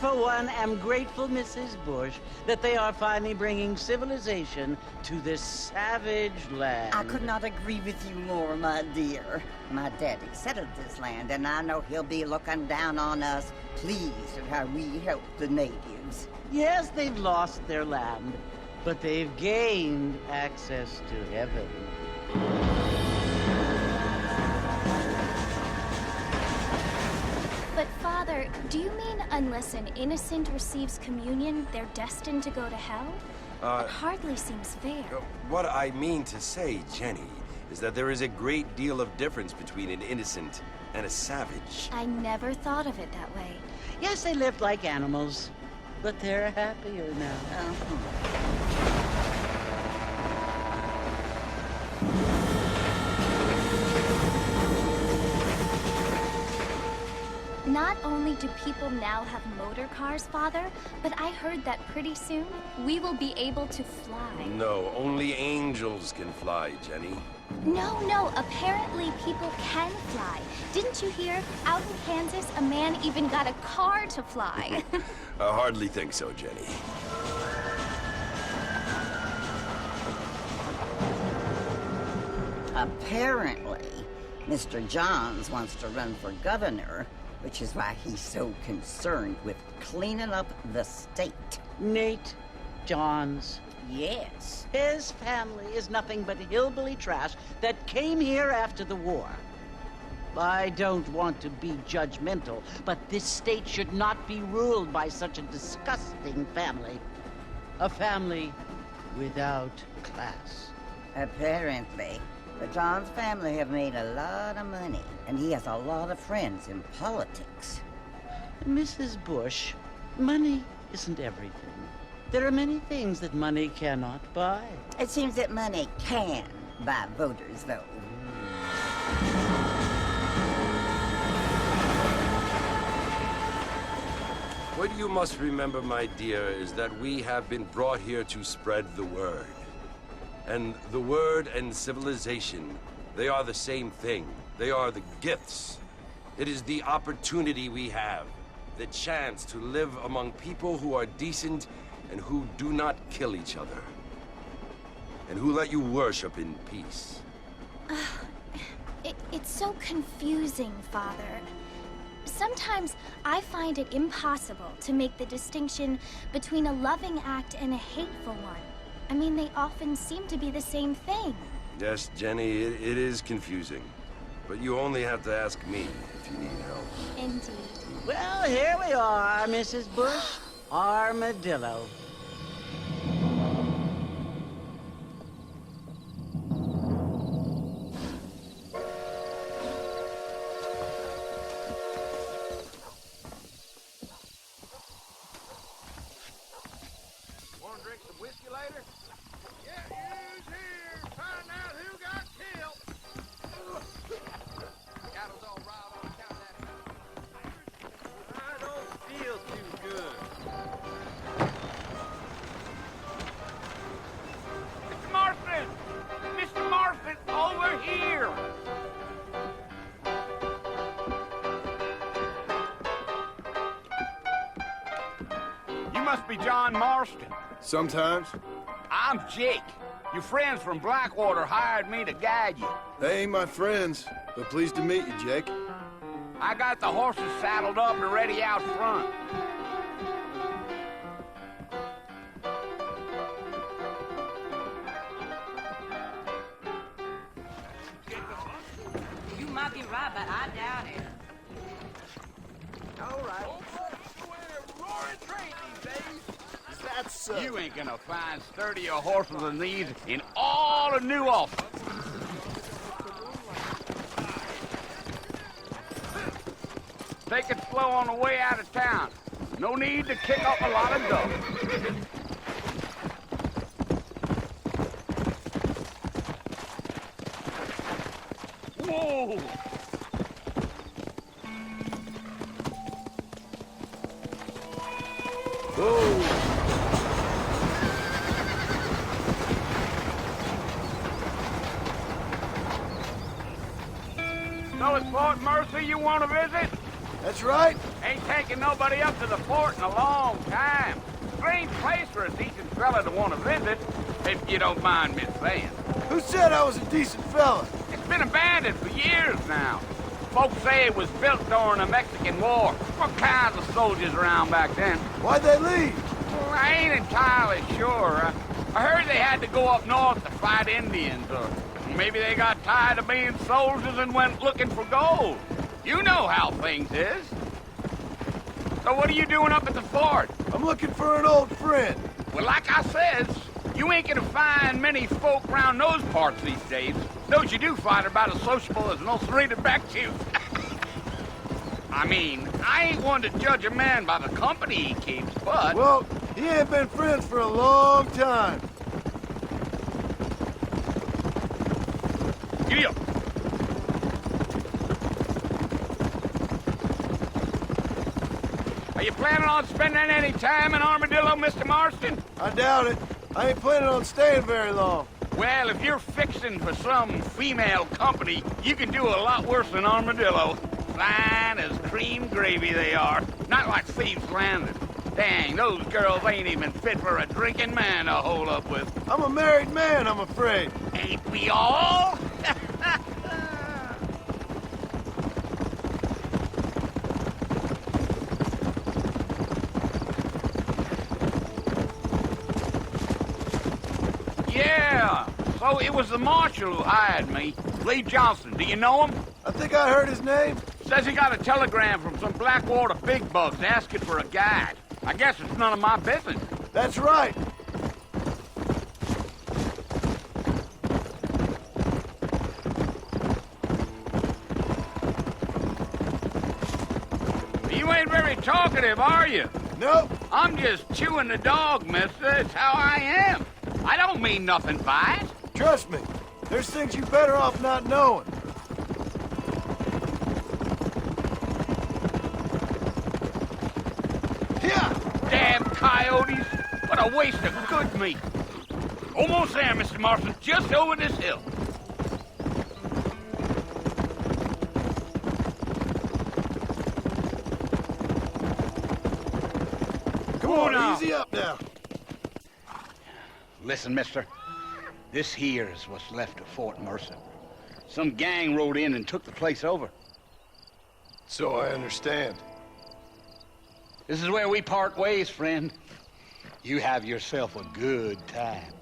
for one, am grateful, Mrs. Bush, that they are finally bringing civilization to this savage land. I could not agree with you more, my dear. My daddy settled this land, and I know he'll be looking down on us, pleased at how we help the natives. Yes, they've lost their land, but they've gained access to heaven. But Father, do you mean unless an innocent receives communion, they're destined to go to hell? That hardly seems fair. What I mean to say, Jenny, is that there is a great deal of difference between an innocent and a savage. I never thought of it that way. Yes, they lived like animals, but they're happier now. Not only do people now have motor cars, Father, but I heard that pretty soon we will be able to fly. No, only angels can fly, Jenny. No, apparently people can fly. Didn't you hear? Out in Kansas, a man even got a car to fly. I hardly think so, Jenny. Apparently, Mr. Johns wants to run for governor, which is why he's so concerned with cleaning up the state. Nate Johns. Yes. His family is nothing but hillbilly trash that came here after the war. I don't want to be judgmental, but this state should not be ruled by such a disgusting family. A family without class. Apparently. The Johns family have made a lot of money, and he has a lot of friends in politics. Mrs. Bush, money isn't everything. There are many things that money cannot buy. It seems that money can buy voters, though. What you must remember, my dear, is that we have been brought here to spread the word. And the word and civilization, they are the same thing. They are the gifts. It is the opportunity we have, the chance to live among people who are decent and who do not kill each other. And who let you worship in peace. It's so confusing, Father. Sometimes I find it impossible to make the distinction between a loving act and a hateful one. I mean, they often seem to be the same thing. Yes, Jenny, it is confusing. But you only have to ask me if you need help. Indeed. Well, here we are, Mrs. Bush. Armadillo. Want to drink some whiskey later? Get news here. Find out who got killed. Cattle's all riled on account of that. I don't feel too good. Mr. Marston! Mr. Marston, over here! You must be John Marston. Sometimes. I'm Jake. Your friends from Blackwater hired me to guide you. They ain't my friends, but pleased to meet you, Jake. I got the horses saddled up and ready out front. You might be right, but I doubt it. All right. Roaring train these days. That's so. You ain't gonna find sturdier horses than these in all of New Ulster. Take it slow on the way out of town. No need to kick up a lot of dust. Whoa! So it's Fort Mercy you want to visit? That's right. Ain't taken nobody up to the fort in a long time. Strange place for a decent fella to want to visit, if you don't mind me saying. Who said I was a decent fella? It's been abandoned for years now. Folks say it was built during the Mexican War. What kinds of soldiers around back then? Why'd they leave? Well, I ain't entirely sure. I heard they had to go up north to fight Indians, or maybe they got tired of being soldiers and went looking for gold. You know how things is. So what are you doing up at the fort? I'm looking for an old friend. Well, like I says, you ain't gonna find many folk around those parts these days. Those you do find are about as sociable as an ulcerated back tooth. I mean, I ain't one to judge a man by the company he keeps, but... Well, he ain't been friends for a long time. Giddy up. Are you planning on spending any time in Armadillo, Mr. Marston? I doubt it. I ain't planning on staying very long. Well, if you're fixing for some female company, you can do a lot worse than Armadillo. Fine as cream gravy they are. Not like Thieves Landing. Dang, those girls ain't even fit for a drinking man to hold up with. I'm a married man, I'm afraid. Ain't we all? Yeah, so it was the marshal who hired me. Lee Johnson, do you know him? I think I heard his name. Says he got a telegram from some Blackwater big bugs asking for a guide. I guess it's none of my business. That's right. You ain't very talkative, are you? Nope. I'm just chewing the dog, mister. It's how I am. I don't mean nothing by it. Trust me. There's things you better off not knowing. Yeah. Damn coyotes. What a waste of good meat. Almost there, Mr. Marston. Just over this hill. Come on, now. easy up now. Listen, mister. This here is what's left of Fort Mercer. Some gang rode in and took the place over. So I understand. This is where we part ways, friend. You have yourself a good time.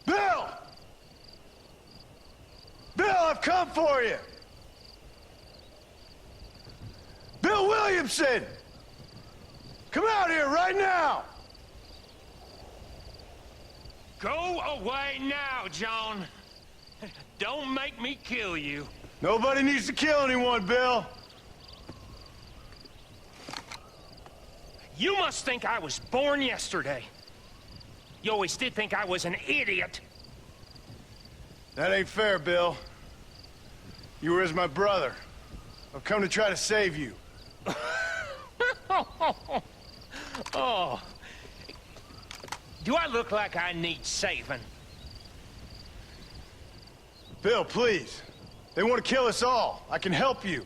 Bill! Bill, I've come for you! Bill Williamson! Come out here right now! Go away now, John. Don't make me kill you. Nobody needs to kill anyone, Bill. You must think I was born yesterday. You always did think I was an idiot. That ain't fair, Bill. You were as my brother. I've come to try to save you. Oh. Do I look like I need saving? Bill, please. They want to kill us all. I can help you.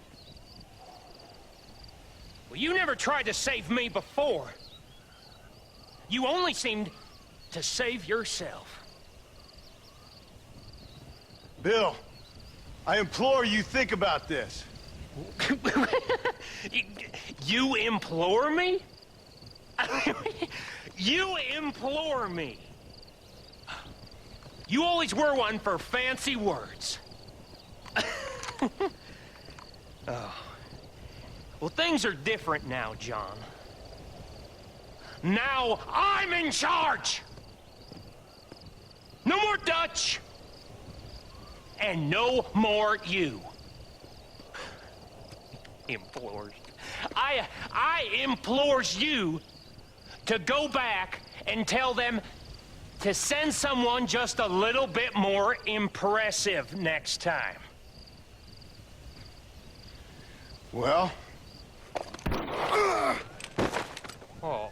Well, you never tried to save me before. You only seemed to save yourself. Bill, I implore you think about this. You implore me? You implore me. You always were one for fancy words. Well, things are different now, John. Now I'm in charge! No more Dutch! And no more you. Implores. I implores you to go back and tell them to send someone just a little bit more impressive next time. Well? Oh.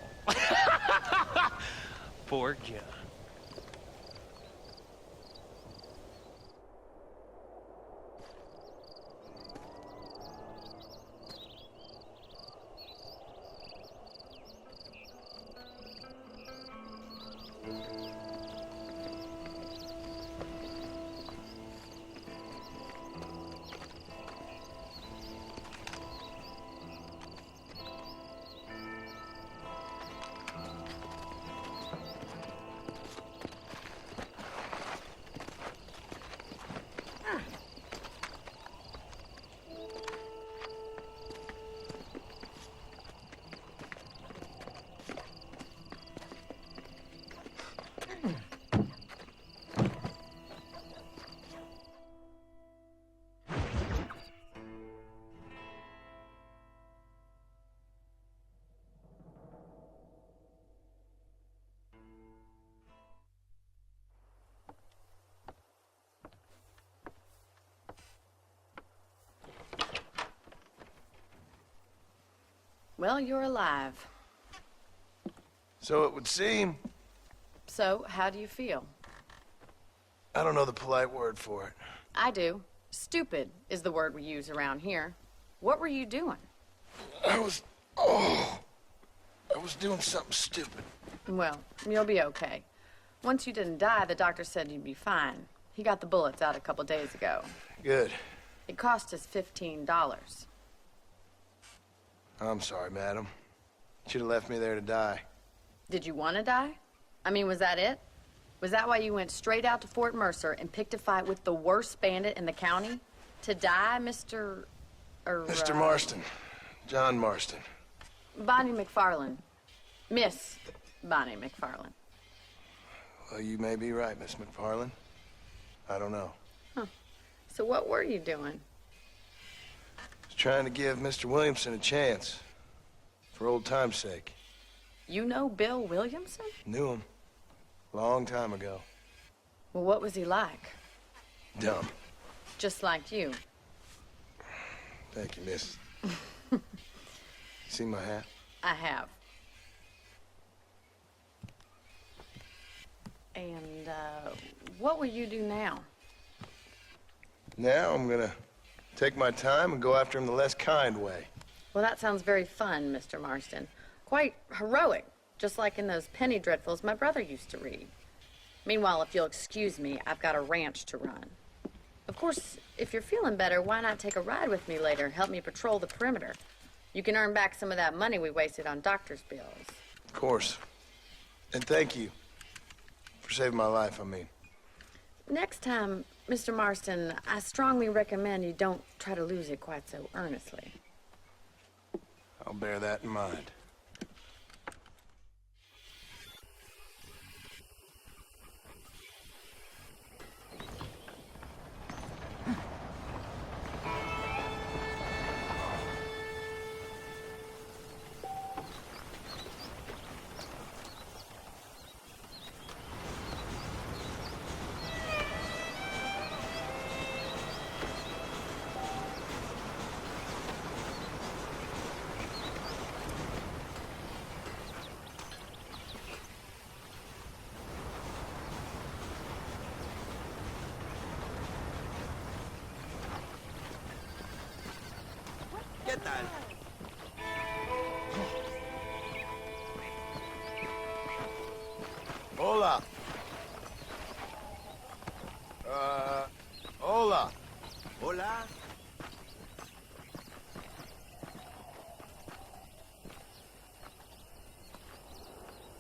Poor John. Well, you're alive. So it would seem. So, how do you feel? I don't know the polite word for it. I do. Stupid is the word we use around here. What were you doing? I was doing something stupid. Well, you'll be okay. Once you didn't die, the doctor said you'd be fine. He got the bullets out a couple days ago. Good. It cost us $15. I'm sorry, madam. Should have left me there to die. Did you want to die? I mean, was that it? Was that why you went straight out to Fort Mercer and picked a fight with the worst bandit in the county? To die, Mr. Mr. Marston. John Marston. Bonnie McFarland. Miss Bonnie McFarland. Well, you may be right, Miss McFarland. I don't know. Huh. So what were you doing? Was trying to give Mr. Williamson a chance. For old time's sake. You know Bill Williamson? Knew him. Long time ago. Well, what was he like? Dumb. Just like you. Thank you, miss. See my hat? I have. And, what will you do now? Now I'm gonna take my time and go after him the less kind way. Well, that sounds very fun, Mr. Marston. Quite heroic, just like in those penny dreadfuls my brother used to read. Meanwhile, if you'll excuse me, I've got a ranch to run. Of course, if you're feeling better, why not take a ride with me later? Help me patrol the perimeter. You can earn back some of that money we wasted on doctor's bills. Of course. And thank you. For saving my life, I mean. Next time, Mr. Marston, I strongly recommend you don't try to lose it quite so earnestly. I'll bear that in mind. ¿Qué tal? Hola. Hola. Hola.